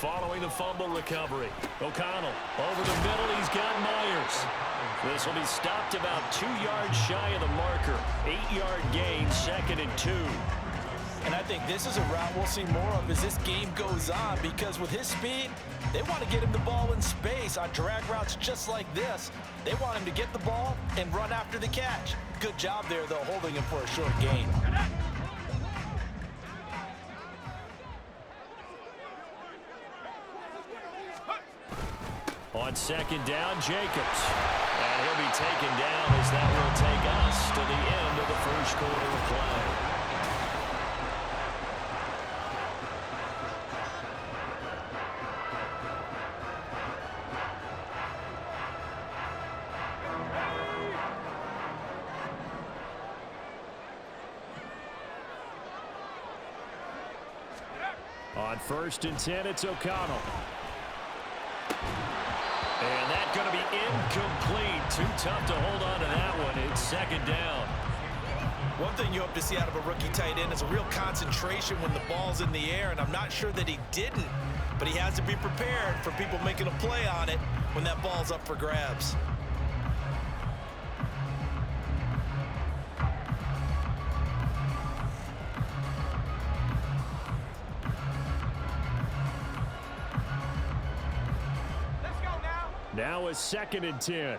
following the fumble recovery. O'Connell over the middle. He's got Myers. This will be stopped about 2 yards shy of the marker. 8-yard gain, 2nd and 2. And I think this is a route we'll see more of as this game goes on, because with his speed, they want to get him the ball in space on drag routes just like this. They want him to get the ball and run after the catch. Good job there, though, holding him for a short gain. On 2nd down, Jacobs. And he'll be taken down as that will take us to the end of the first quarter of play. On 1st and 10, it's O'Connell. And that's going to be incomplete. Too tough to hold on to that one. It's 2nd down. One thing you hope to see out of a rookie tight end is a real concentration when the ball's in the air, and I'm not sure that he didn't, but he has to be prepared for people making a play on it when that ball's up for grabs. Now a 2nd and 10.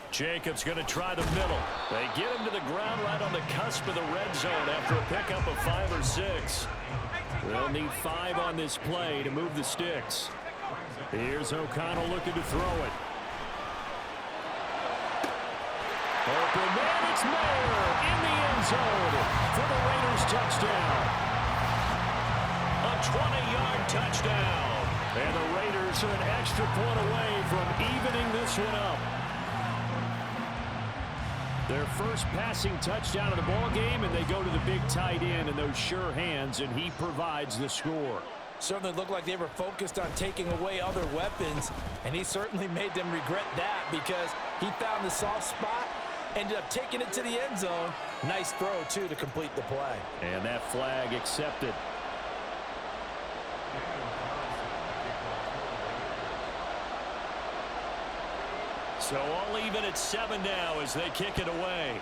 Jacobs going to try the middle. They get him to the ground right on the cusp of the red zone after a pickup of 5 or 6. They'll need 5 on this play to move the sticks. Here's O'Connell looking to throw it. Open man, it's Mayer in the end zone for the Raiders touchdown. A 20-yard touchdown. And the Raiders are an extra point away from evening this one up. Their first passing touchdown of the ball game, and they go to the big tight end in those sure hands, and he provides the score. Certainly looked like they were focused on taking away other weapons, and he certainly made them regret that because he found the soft spot, ended up taking it to the end zone. Nice throw, too, to complete the play. And that flag accepted. So all even at 7 now as they kick it away.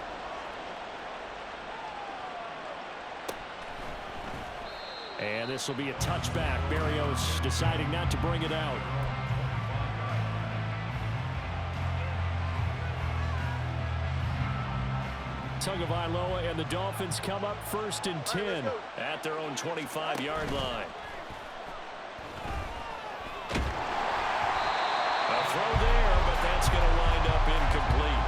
And this will be a touchback. Berrios deciding not to bring it out. Tagovailoa and the Dolphins come up 1st and 10 at their own 25-yard line. A throw there, but that's going to wind up incomplete.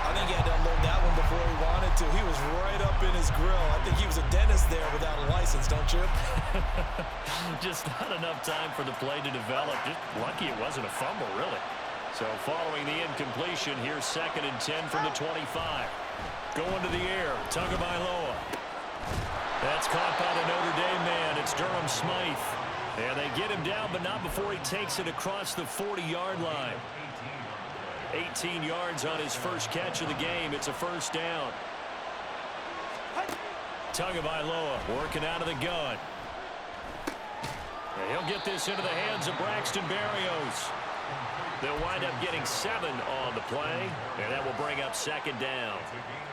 I think he had to unload that one before he wanted to. He was right up in his grill. I think he was a dentist there without a license, don't you? Just not enough time for the play to develop. Just lucky it wasn't a fumble, really. So following the incompletion, here's 2nd and 10 from the 25. Going to the air, Tagovailoa. That's caught by the Notre Dame man. It's Durham Smythe. And they get him down, but not before he takes it across the 40-yard line. 18 yards on his first catch of the game. It's a 1st down. Tagovailoa working out of the gun. And he'll get this into the hands of Braxton Berrios. They'll wind up getting 7 on the play, and that will bring up 2nd down.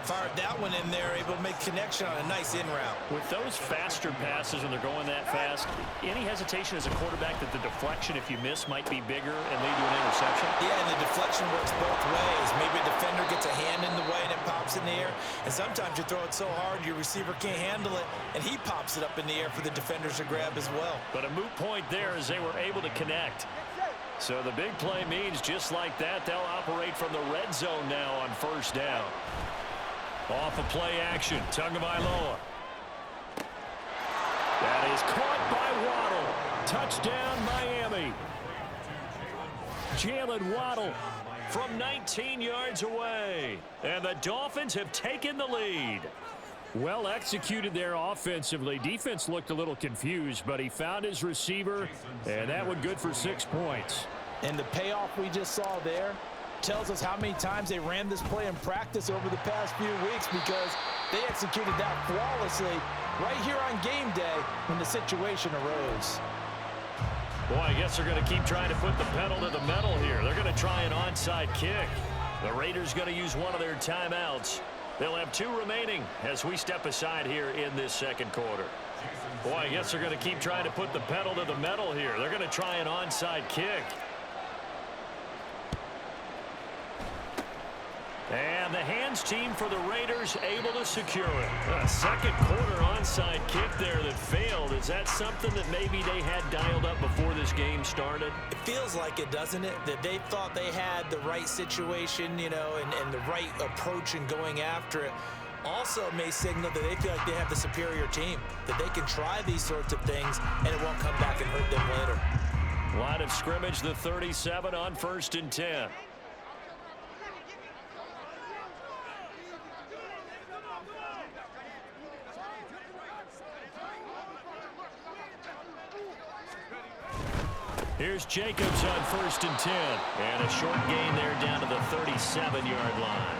Fired that one in there, able to make connection on a nice in route. With those faster passes and they're going that fast, any hesitation as a quarterback that the deflection, if you miss, might be bigger and lead to an interception? Yeah, and the deflection works both ways. Maybe a defender gets a hand in the way and it pops in the air, and sometimes you throw it so hard your receiver can't handle it, and he pops it up in the air for the defenders to grab as well. But a moot point there as they were able to connect. So the big play means just like that, they'll operate from the red zone now on 1st down. Off of play action, Tagovailoa. That is caught by Waddle. Touchdown, Miami. Jalen Waddle from 19 yards away. And the Dolphins have taken the lead. Well executed there offensively. Defense looked a little confused, but he found his receiver, and that one good for 6 points. And the payoff we just saw there tells us how many times they ran this play in practice over the past few weeks, because They executed that flawlessly right here on game day when the situation arose. Boy, I guess they're going to keep trying to put the pedal to the metal here. They're going to try an onside kick. The Raiders going to use one of their timeouts. They'll have 2 remaining as we step aside here in this second quarter. Boy, I guess they're going to keep trying to put the pedal to the metal here. They're going to try an onside kick. And the hands team for the Raiders able to secure it. A second quarter onside kick there that failed. Is that something that maybe they had dialed up before this game started? It feels like it, doesn't it? That they thought they had the right situation, you know, and the right approach in going after it. Also may signal that they feel like they have the superior team, that they can try these sorts of things and it won't come back and hurt them later. Line of scrimmage, the 37 on 1st and 10. Here's Jacobs on 1st and 10. And a short gain there down to the 37-yard line.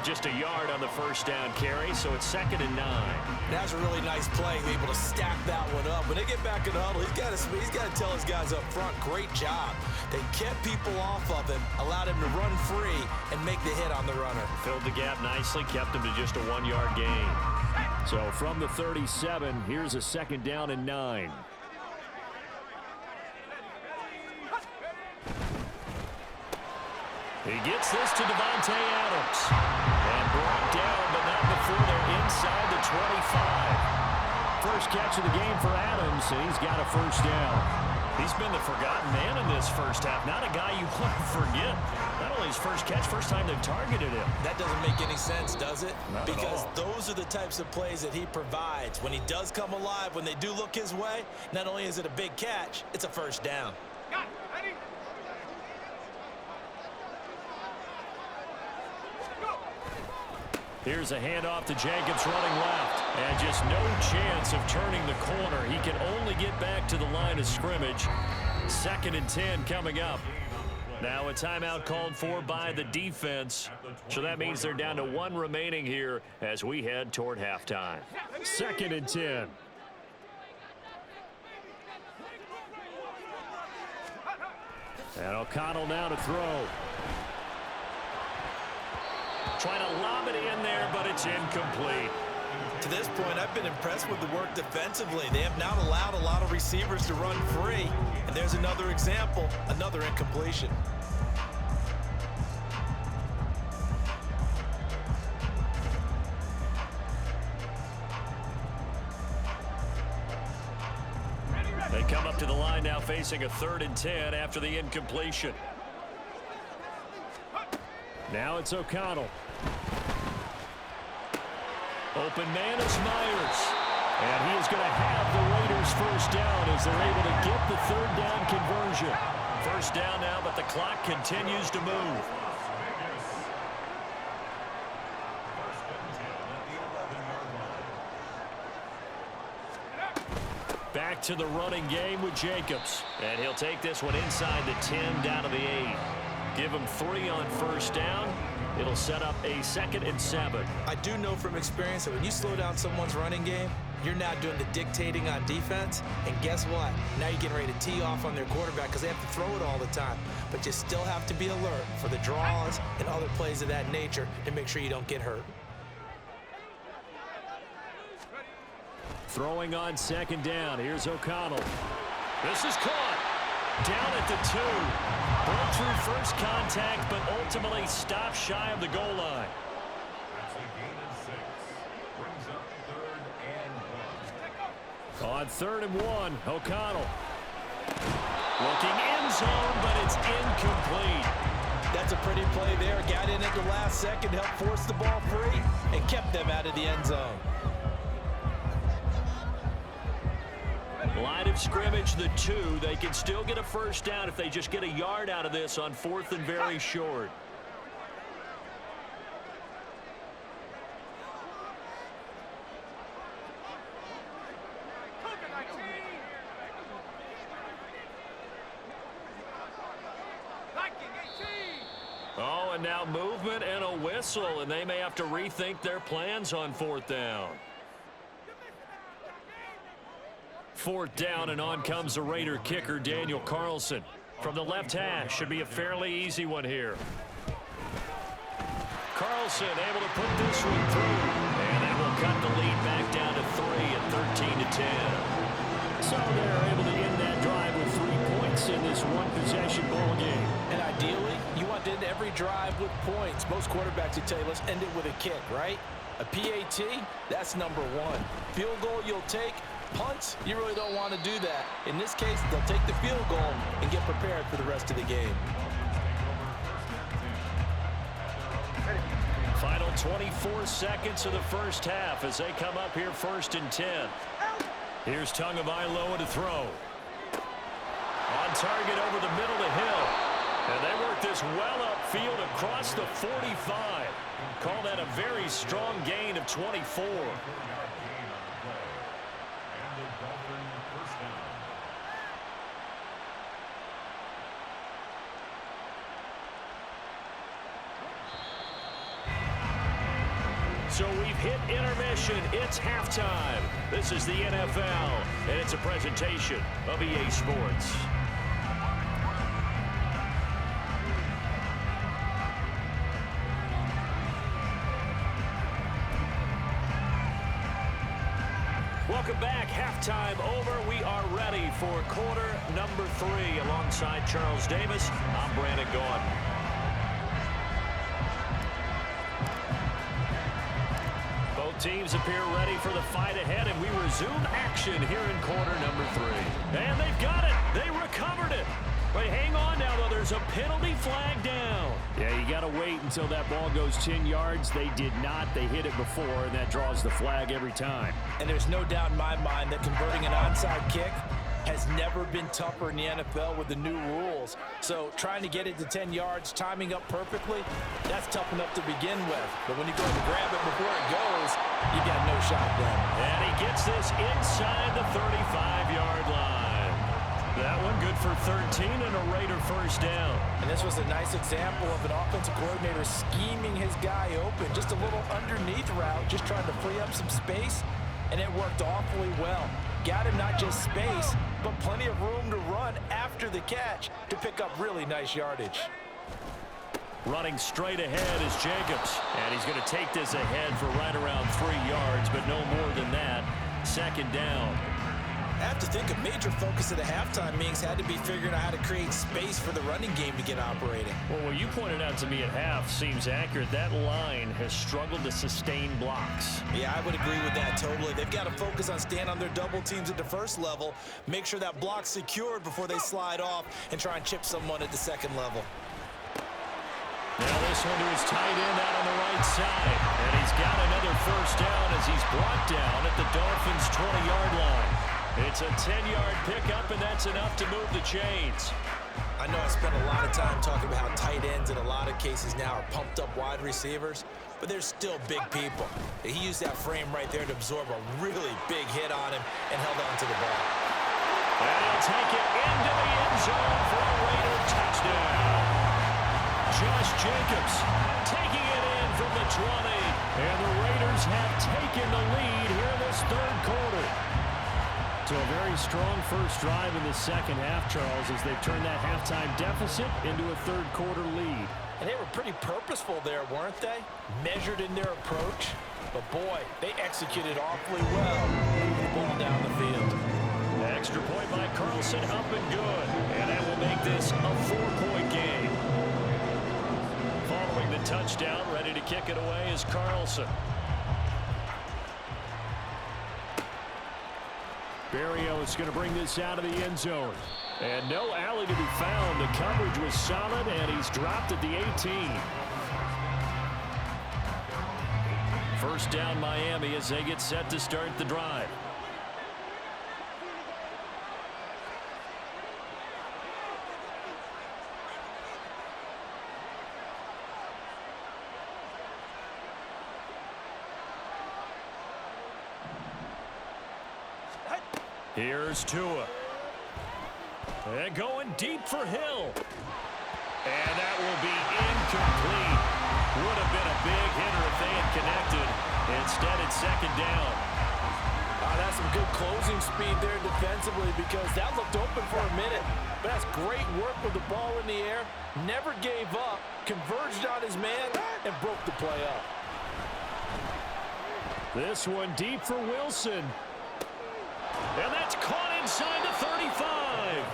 Just a yard on the first down carry, so it's 2nd and 9. That's a really nice play, able to stack that one up. When they get back in the huddle, he's got to tell his guys up front, great job. They kept people off of him, allowed him to run free, and make the hit on the runner. Filled the gap nicely, kept him to just a 1-yard gain. So from the 37, here's a 2nd down and 9. He gets this to Davante Adams. And brought down, but not before they're inside the 25. First catch of the game for Adams, and he's got a first down. He's been the forgotten man in this first half. Not a guy you want to forget. Not only his first catch, first time they've targeted him. That doesn't make any sense, does it? Not because at all. Those are the types of plays that he provides. When he does come alive, when they do look his way, not only is it a big catch, it's a first down. Here's a handoff to Jacobs running left. And just no chance of turning the corner. He can only get back to the line of scrimmage. 2nd and 10 coming up. Now a timeout called for by the defense. So that means they're down to 1 remaining here as we head toward halftime. 2nd and 10. And O'Connell now to throw. Trying to lob it in there, but it's incomplete. To this point, I've been impressed with the work defensively. They have not allowed a lot of receivers to run free. And there's another example, another incompletion. They come up to the line now facing a 3rd and 10 after the incompletion. Now it's O'Connell. Open man is Myers. And he is going to have the Raiders first down as they're able to get the 3rd down conversion. First down now, but the clock continues to move. Back to the running game with Jacobs. And he'll take this one inside the 10 down to the 8. Give him 3 on first down. It'll set up a 2nd and 7. I do know from experience that when you slow down someone's running game, you're not doing the dictating on defense. And guess what? Now you're getting ready to tee off on their quarterback because they have to throw it all the time. But you still have to be alert for the draws and other plays of that nature to make sure you don't get hurt. Throwing on 2nd down. Here's O'Connell. This is caught. Down at the 2. Broke through first contact, but ultimately stopped shy of the goal line. On 3rd and 1, O'Connell. Looking end zone, but it's incomplete. That's a pretty play there. Got in at the last second, helped force the ball free, and kept them out of the end zone. Line of scrimmage, the 2. They can still get a first down if they just get a yard out of this on 4th and very short. Oh, and now Timeout movement and a whistle, and they may have to rethink their plans on 4th down. 4th down, and on comes the Raider kicker, Daniel Carlson. From the left hash, should be a fairly easy one here. Carlson able to put this one through, and that will cut the lead back down to 3 at 13-10. So they're able to end that drive with 3 points in this one-possession ball game. And ideally, you want to end every drive with points. Most quarterbacks would tell you, let's end it with a kick, right? A PAT, that's number 1. Field goal you'll take. Punts, you really don't want to do that. In this case, they'll take the field goal and get prepared for the rest of the game. Final 24 seconds of the first half as they come up here 1st and 10. Here's Tagovailoa to throw. On target over the middle to Hill. And they work this well upfield across the 45. Call that a very strong gain of 24. So we've hit intermission. It's halftime. This is the NFL, and it's a presentation of EA Sports. Welcome back. Halftime over. We are ready for quarter number 3. Alongside Charles Davis, I'm Brandon Gaudin. Teams appear ready for the fight ahead, and we resume action here in quarter number 3. And they've got it. They recovered it. But hang on now, though. There's a penalty flag down. Yeah, you got to wait until that ball goes 10 yards. They did not. They hit it before, and that draws the flag every time. And there's no doubt in my mind that converting an onside kick has never been tougher in the NFL with the new rules. So trying to get it to 10 yards, timing up perfectly, that's tough enough to begin with. But when you go to grab it before it goes, you got no shot then. And he gets this inside the 35-yard line. That one good for 13 and a Raider first down. And this was a nice example of an offensive coordinator scheming his guy open. Just a little underneath route, just trying to free up some space, and it worked awfully well. Got him not just space, but plenty of room to run after the catch to pick up really nice yardage. Running straight ahead is Jacobs. And he's going to take this ahead for right around 3 yards, but no more than that. 2nd down. I have to think a major focus of the halftime meetings had to be figuring out how to create space for the running game to get operating. Well, what you pointed out to me at half seems accurate. That line has struggled to sustain blocks. Yeah, I would agree with that totally. They've got to focus on staying on their double teams at the first level, make sure that block's secured before they slide off and try and chip someone at the 2nd level. Now this one to his tight end out on the right side. And he's got another first down as he's brought down at the Dolphins' 20-yard line. It's a 10-yard pickup, and that's enough to move the chains. I know I spent a lot of time talking about how tight ends in a lot of cases now are pumped-up wide receivers, but they're still big people. He used that frame right there to absorb a really big hit on him and held on to the ball. And he'll take it into the end zone for a Raider touchdown. Josh Jacobs taking it in from the 20. And the Raiders have taken the lead here in this 3rd quarter. So a very strong first drive in the second half, Charles, as they've turned that halftime deficit into a 3rd quarter lead. And they were pretty purposeful there, weren't they? Measured in their approach. But boy, they executed awfully well. Moving the ball down the field. Extra point by Carlson, up and good. And that will make this a 4-point game. Following the touchdown, ready to kick it away is Carlson. Berrios is going to bring this out of the end zone. And no alley to be found. The coverage was solid, and he's dropped at the 18. First down Miami as they get set to start the drive. Here's Tua. And going deep for Hill. And that will be incomplete. quite connected. Instead, it's second down. That's some good closing speed there defensively because that looked open for a minute. But that's great work with the ball in the air. Never gave up, converged on his man, and broke the play up. This one deep for Wilson. And that's caught inside the 35.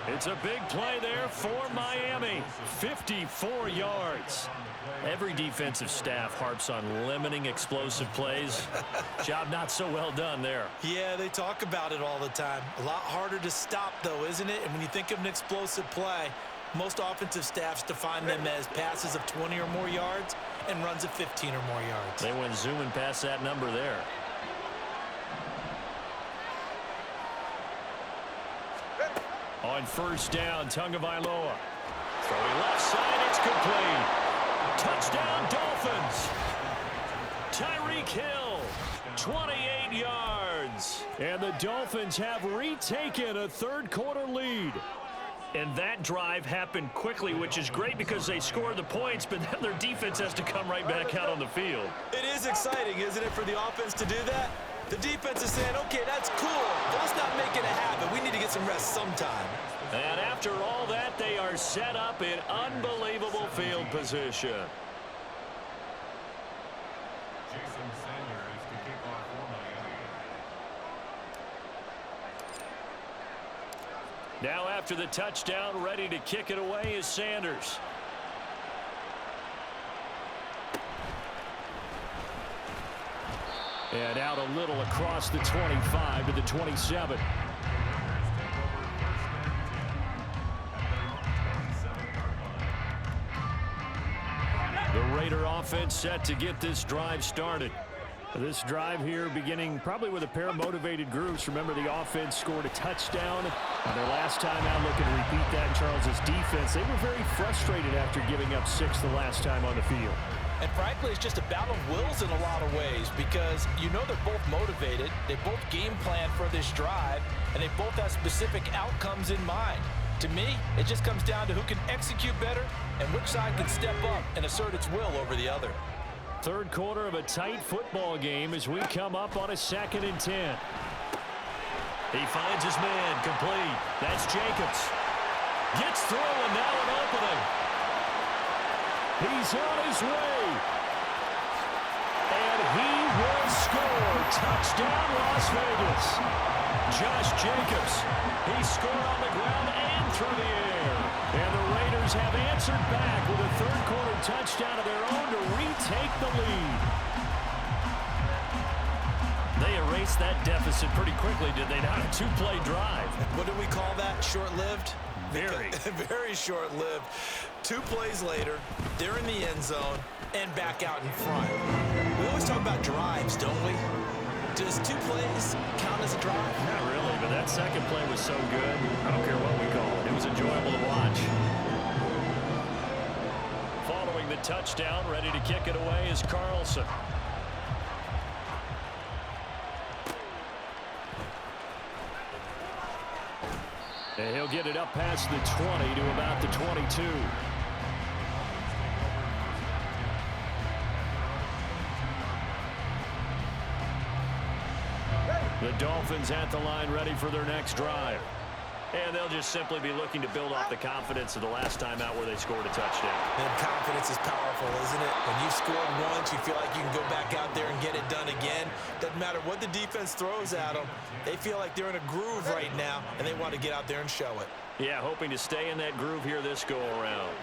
It's a big play there for Miami. 54 yards. Every defensive staff harps on limiting explosive plays. Job not so well done there. Yeah, they talk about it all the time. A lot harder to stop, though, isn't it? And when you think of an explosive play, most offensive staffs define them as passes of 20 or more yards and runs of 15 or more yards. They went zooming past that number there. On first down, Tagovailoa. Throwing left side, it's complete. Touchdown, Dolphins. Tyreek Hill, 28 yards. And the Dolphins have retaken a third-quarter lead. And that drive happened quickly, which is great because they scored the points, but then their defense has to come right back out on the field. It is exciting, isn't it, for the offense to do that? The defense is saying, okay, that's cool, but let's not make it a habit. We need to get some rest sometime. And after all that, they are set up in unbelievable field position. Jason Sanders to kick off for Miami. Now after the touchdown, ready to kick it away is Sanders. And out a little across the 25 to the 27. The Raider offense set to get this drive started. This drive here beginning probably with a pair of motivated groups. Remember, the offense scored a touchdown on their last time out. Looking to repeat that in Charles's defense. They were very frustrated after giving up 6 the last time on the field. And frankly, it's just a battle of wills in a lot of ways because you know they're both motivated, they both game plan for this drive, and they both have specific outcomes in mind. To me, it just comes down to who can execute better and which side can step up and assert its will over the other. Third quarter of a tight football game as we come up on a 2nd and 10. He finds his man, complete. That's Jacobs. Gets through, and now an opening. He's on his way. And he will score. Touchdown, Las Vegas. Josh Jacobs. He scored on the ground and through the air. And the Raiders have answered back with a third-quarter touchdown of their own to retake the lead. They erased that deficit pretty quickly, did they not? A 2-play drive. What do we call that? Short-lived? Very. Very short-lived. 2 plays later, they're in the end zone and back out in front. We always talk about drives, don't we? Does 2 plays count as a drive? Not really, but that second play was so good. I don't care what we call it. It was enjoyable to watch. Following the touchdown, ready to kick it away is Carlson. And he'll get it up past the 20 to about the 22. The Dolphins at the line ready for their next drive. And they'll just simply be looking to build off the confidence of the last time out where they scored a touchdown. And confidence is powerful, isn't it? When you've scored once, you feel like you can go back out there and get it done again. Doesn't matter what the defense throws at them. They feel like they're in a groove right now, and they want to get out there and show it. Yeah, hoping to stay in that groove here this go-around.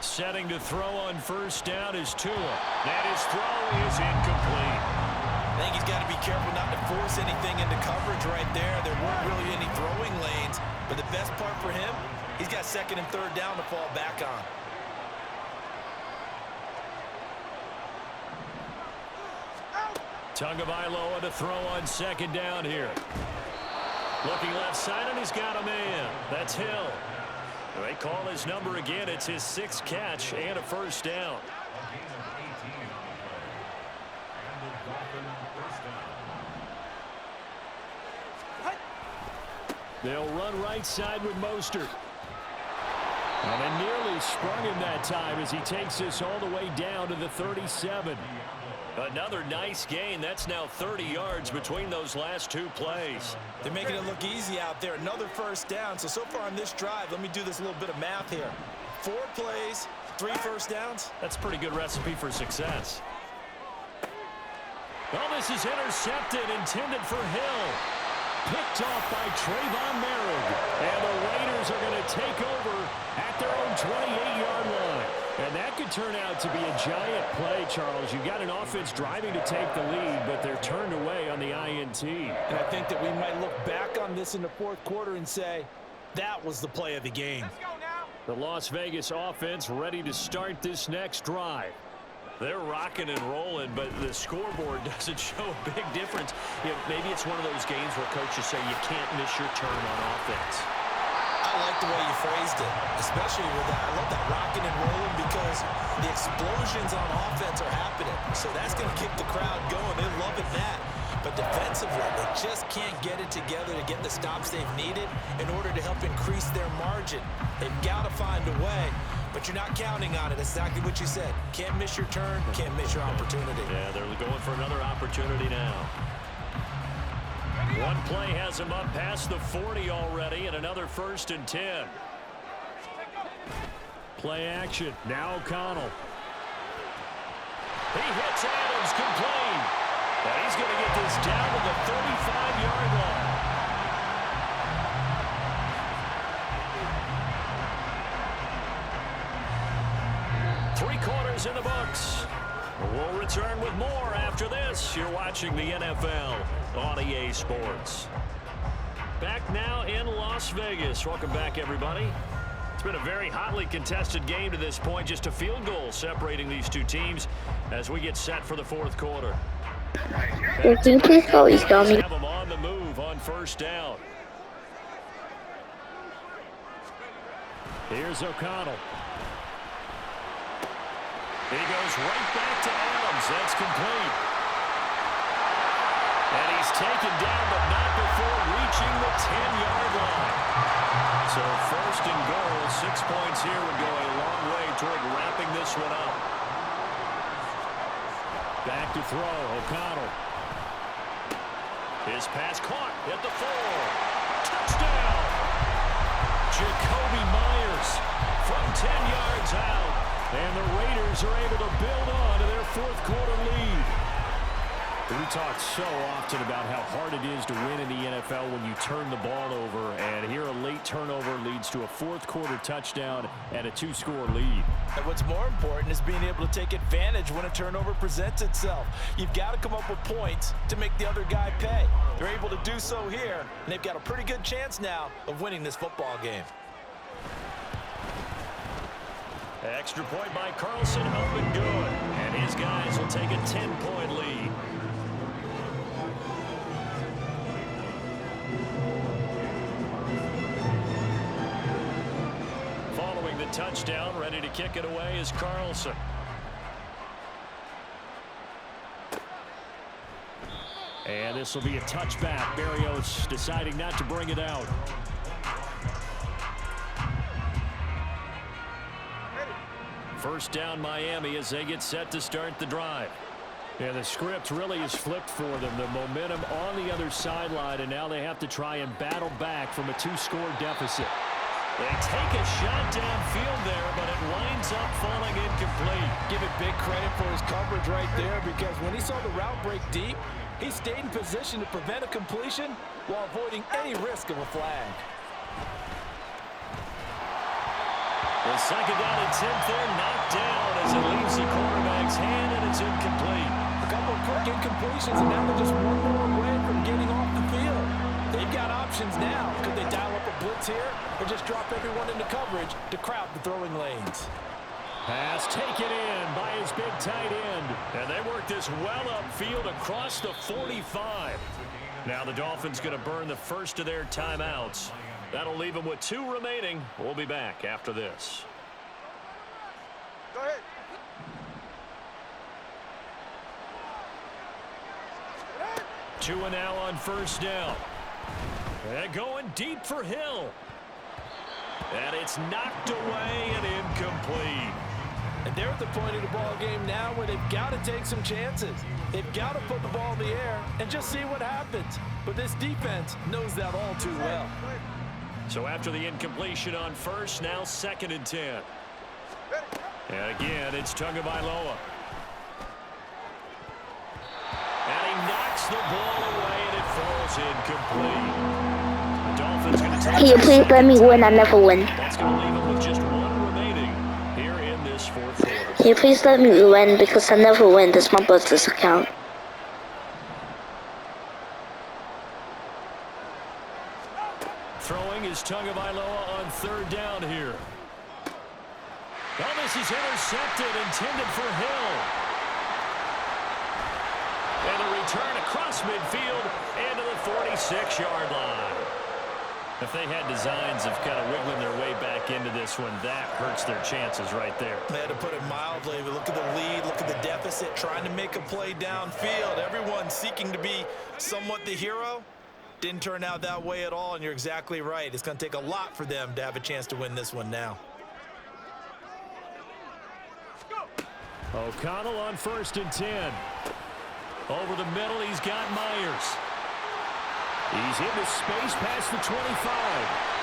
Setting to throw on first down is Tua. And his throw is incomplete. I think he's got to be careful not to force anything into coverage right there. There weren't really any throwing lanes, but the best part for him, he's got 2nd and 3rd down to fall back on. Tagovailoa to throw on 2nd down here. Looking left side, and he's got a man. That's Hill. They call his number again. It's his 6th catch and a first down. They'll run right side with Mostert. And it nearly sprung him that time as he takes this all the way down to the 37. Another nice gain. That's now 30 yards between those last two plays. They're making it look easy out there. Another first down. So far on this drive, let me do this little bit of math here. 4 plays, 3 first downs. That's a pretty good recipe for success. Well, this is intercepted, intended for Hill. Picked off by Trayvon Merrick. And the Raiders are going to take over at their own 28-yard line. And that could turn out to be a giant play, Charles. You've got an offense driving to take the lead, but they're turned away on the INT. And I think that we might look back on this in the fourth quarter and say, that was the play of the game. The Las Vegas offense ready to start this next drive. They're rocking and rolling, but the scoreboard doesn't show a big difference. Maybe it's one of those games where coaches say you can't miss your turn on offense. I like the way you phrased it, especially with that. I love that rocking and rolling because the explosions on offense are happening. So that's going to keep the crowd going. They're loving that. But defensively, they just can't get it together to get the stops they've needed in order to help increase their margin. They've got to find a way, but you're not counting on it. Exactly what you said. Can't miss your turn, can't miss your opportunity. Yeah, they're going for another opportunity now. One play has him up past the 40 already, and another 1st and 10. Play action. Now O'Connell. He hits Adams complete. And he's going to get this down to the 35-yard line. Three quarters in the books. We'll return with more after this. You're watching the NFL on EA Sports. Back now in Las Vegas. Welcome back, everybody. It's been a very hotly contested game to this point. Just a field goal separating these two teams as we get set for the fourth quarter. Can you please call East Army? Have them on the move on 1st down. Here's O'Connell. He goes right back to Adams. That's complete. And he's taken down, but not before reaching the 10-yard line. So 1st and goal, 6 points here would go a long way toward wrapping this one up. Back to throw, O'Connell. His pass caught at the 4. Touchdown! Jacoby Myers from 10 yards out. And the Raiders are able to build on to their fourth quarter lead. We talk so often about how hard it is to win in the NFL when you turn the ball over. And here a late turnover leads to a fourth quarter touchdown and a 2-score lead. And what's more important is being able to take advantage when a turnover presents itself. You've got to come up with points to make the other guy pay. They're able to do so here, and they've got a pretty good chance now of winning this football game. Extra point by Carlson, up and good. And his guys will take a 10-point lead. Following the touchdown, ready to kick it away is Carlson. And this will be a touchback. Berrios deciding not to bring it out. First down Miami as they get set to start the drive. Yeah, the script really is flipped for them. The momentum on the other sideline, and now they have to try and battle back from a 2-score deficit. They take a shot downfield there, but it winds up falling incomplete. Give it big credit for his coverage right there, because when he saw the route break deep, he stayed in position to prevent a completion while avoiding any risk of a flag. The second down and 10 there, knocked down as it leaves the quarterback's hand, and it's incomplete. A couple of quick incompletions, and now they're just one more away from getting off the field. They've got options now. Could they dial up a blitz here or just drop everyone into coverage to crowd the throwing lanes? Pass taken in by his big tight end. And they work this well upfield across the 45. Now the Dolphins going to burn the first of their timeouts. That'll leave them with 2 remaining. We'll be back after this. Go ahead. 2 now on first down. And going deep for Hill. And it's knocked away and incomplete. And they're at the point of the ball game now where they've got to take some chances. They've got to put the ball in the air and just see what happens. But this defense knows that all too well. So after the incompletion on first, now 2nd and 10. And again, it's Tagovailoa. And he knocks the ball away, and it falls incomplete. The Dolphins going to take. Can you please let me win? I never win. That's going to leave them with just 1 remaining here in this 4th quarter. Can you please let me win? Because I never win. This is my brother's account. Throwing is Tagovailoa on 3rd down here. Oh, this is intercepted, intended for Hill. And a return across midfield and to the 46-yard line. If they had designs of kind of wiggling their way back into this one, that hurts their chances right there. They had to put it mildly. Look at the lead, look at the deficit, trying to make a play downfield. Everyone seeking to be somewhat the hero. Didn't turn out that way at all, and you're exactly right. It's going to take a lot for them to have a chance to win this one now. O'Connell on 1st and 10. Over the middle, he's got Myers. He's into space past the 25.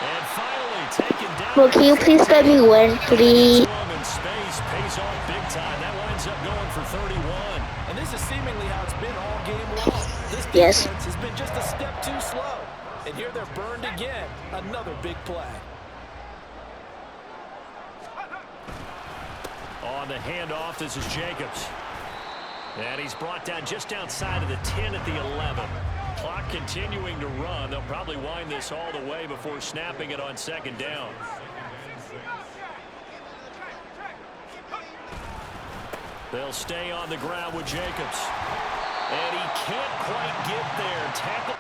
And finally taken down. Well, can you please let me win, please? In space, pays off big time. That winds up going for 31. And this is seemingly how it's been all game long. This Yes. defense has been just a step too slow. And here they're burned again. Another big play. On the handoff, this is Jacobs. And he's brought down just outside of the 10 at the 11. Clock continuing to run. They'll probably wind this all the way before snapping it on 2nd down. They'll stay on the ground with Jacobs. And he can't quite get there. Tackle.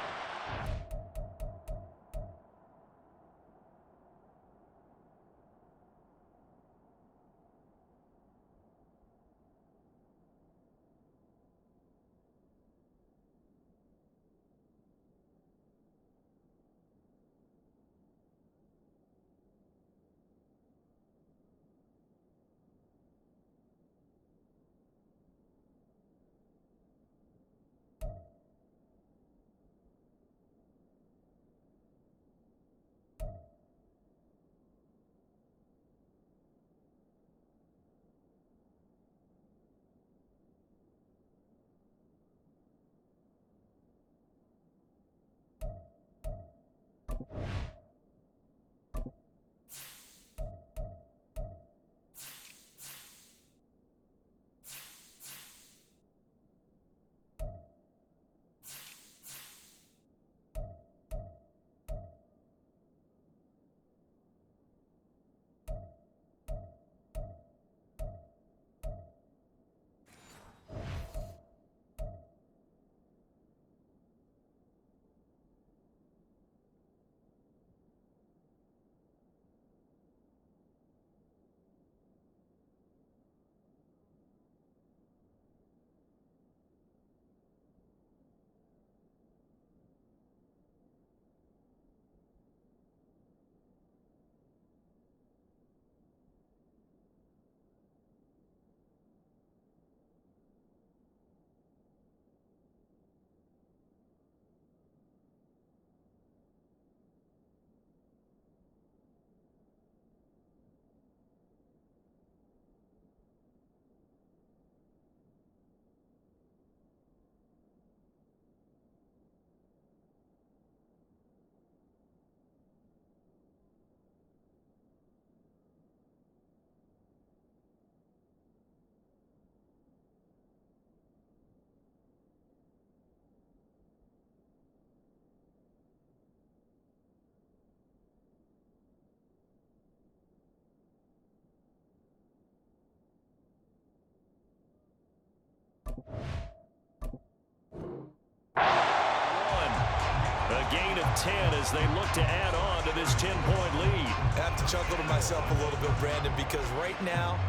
A gain of 10 as they look to add on to this 10-point lead. I have to chuckle to myself a little bit, Brandon, because right now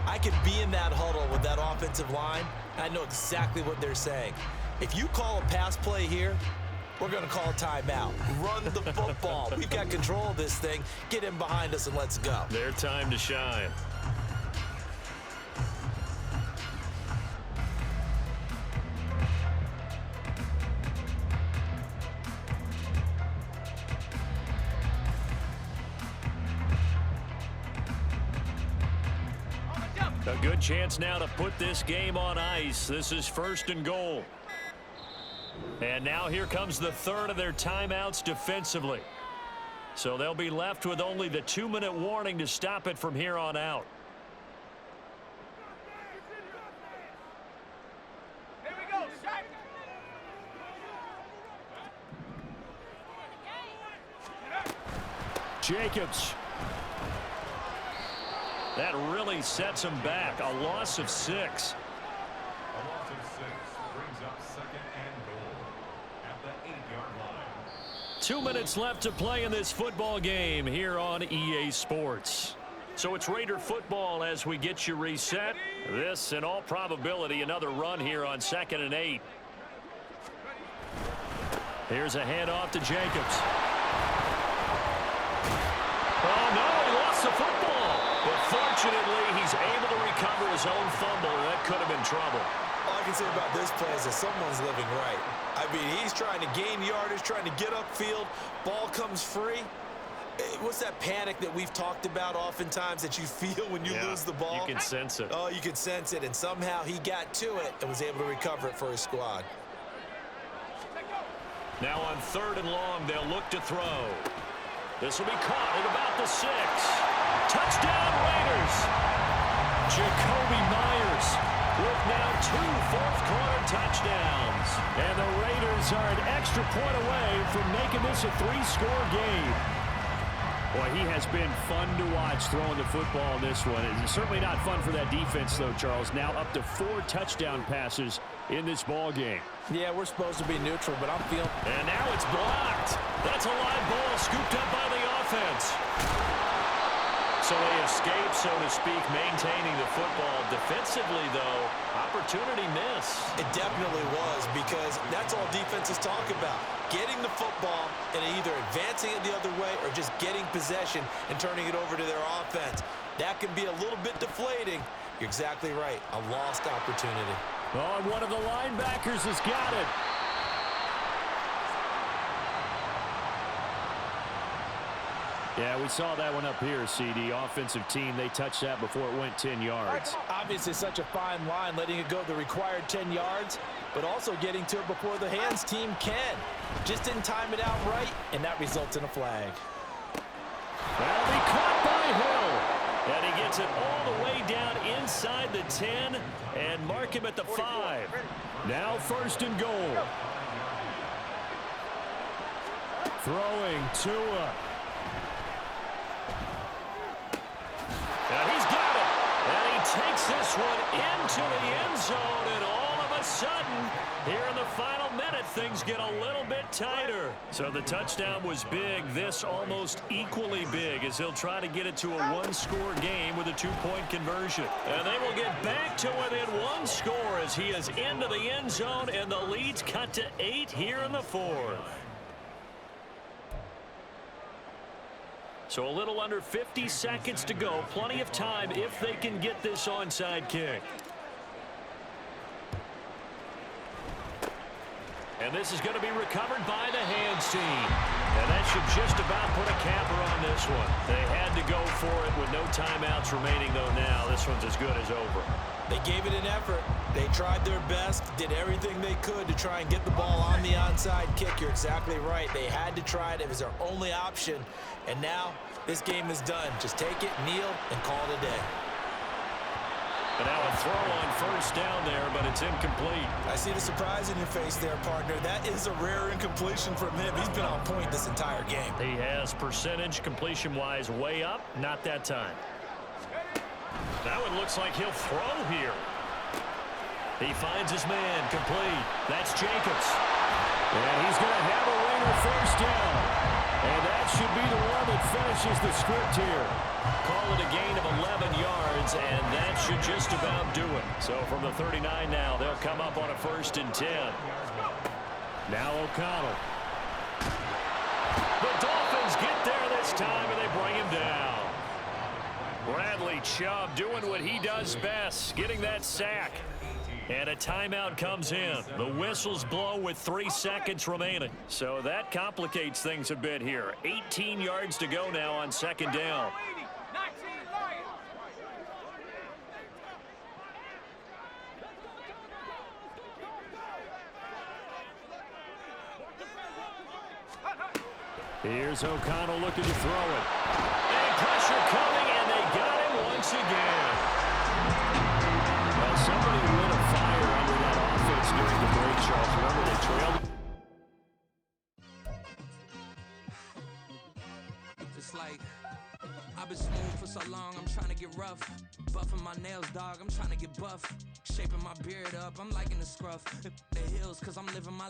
I could be in that huddle with that offensive line. I know exactly what they're saying. If you call a pass play here, we're going to call a timeout. Run the football. We've got control of this thing. Get him behind us and let's go. Their time to shine. A good chance now to put this game on ice. This is 1st and goal. And now here comes the third of their timeouts defensively. So they'll be left with only the 2-minute warning to stop it from here on out. Here we go, strike. Jacobs. That really sets them back. A loss of 6. A loss of 6 brings up 2nd and goal at the 8-yard line. 2 minutes left to play in this football game here on EA Sports. So it's Raider football as we get you reset. This, in all probability, another run here on 2nd and 8. Here's a handoff to Jacobs. Oh, no, he lost the football. But fortunately, he's able to recover his own fumble, and that could have been trouble. All I can say about this play is that someone's living right. I mean, he's trying to gain yardage, trying to get upfield. Ball comes free. What's that panic that we've talked about oftentimes that you feel when you lose the ball? You can sense it. Oh, you can sense it, and somehow he got to it and was able to recover it for his squad. Now on 3rd and long, they'll look to throw. This will be caught at about the 6. Touchdown, Raiders. Jacoby Myers with now 2 fourth-quarter touchdowns. And the Raiders are an extra point away from making this a 3-score game. Boy, he has been fun to watch throwing the football in this one. It's certainly not fun for that defense, though, Charles. Now up to 4 touchdown passes in this ball game. Yeah, we're supposed to be neutral, but I'm feeling... And now it's blocked. That's a live ball scooped up by the offense. So they escape, so to speak, maintaining the football. Defensively, though, opportunity miss. It definitely was, because that's all defenses talk about. Getting the football and either advancing it the other way or just getting possession and turning it over to their offense. That can be a little bit deflating. You're exactly right. A lost opportunity. Oh, and one of the linebackers has got it. Yeah, we saw that one up here, CD. Offensive team, they touched that before it went 10 yards. Obviously, such a fine line, letting it go the required 10 yards, but also getting to it before the hands team can. Just didn't time it out right, and that results in a flag. That'll be caught by Hill. And he gets it all the way down inside the 10 and mark him at the 5. Now 1st and goal. Throwing Tua. And he's got it. And he takes this one into the end zone, and all of a sudden, here in the final minute, things get a little bit tighter. So the touchdown was big. This almost equally big as he'll try to get it to a 1-score game with a 2-point conversion. And they will get back to within 1 score as he is into the end zone, and the lead's cut to 8 here in the 4th. So a little under 50 seconds to go. Plenty of time if they can get this onside kick. And this is going to be recovered by the hands team. And that should just about put a capper on this one. They had to go for it with no timeouts remaining, though, now. This one's as good as over. They gave it an effort. They tried their best, did everything they could to try and get the ball on the onside kick. You're exactly right. They had to try it. It was their only option. And now this game is done. Just take it, kneel, and call it a day. And now a throw on 1st down there, but it's incomplete. I see the surprise in your face there, partner. That is a rare incompletion from him. He's been on point this entire game. He has percentage completion-wise way up. Not that time. Now it looks like he'll throw here. He finds his man complete. That's Jacobs. And he's going to have a ringer 1st down. And that should be the one that finishes the script here. Call it a gain of 11 yards, and that should just about do it. So from the 39 now, they'll come up on a 1st and 10. Now O'Connell. The Dolphins get there this time, and they bring him down. Bradley Chubb doing what he does best, getting that sack. And a timeout comes in. The whistles blow with 3 seconds remaining. So that complicates things a bit here. 18 yards to go now on second down. 19 Lions. Here's O'Connell looking to throw it. And pressure coming, and they got him once again. Well, somebody lit a fire under that offense during the break, Charles. Remember, they trailed. It's like I've been smooth for so long, I'm trying to get rough. Buffing my nails, dog, I'm trying to get buff. Shaping my beard up, I'm liking the scruff. The hills, cause I'm living my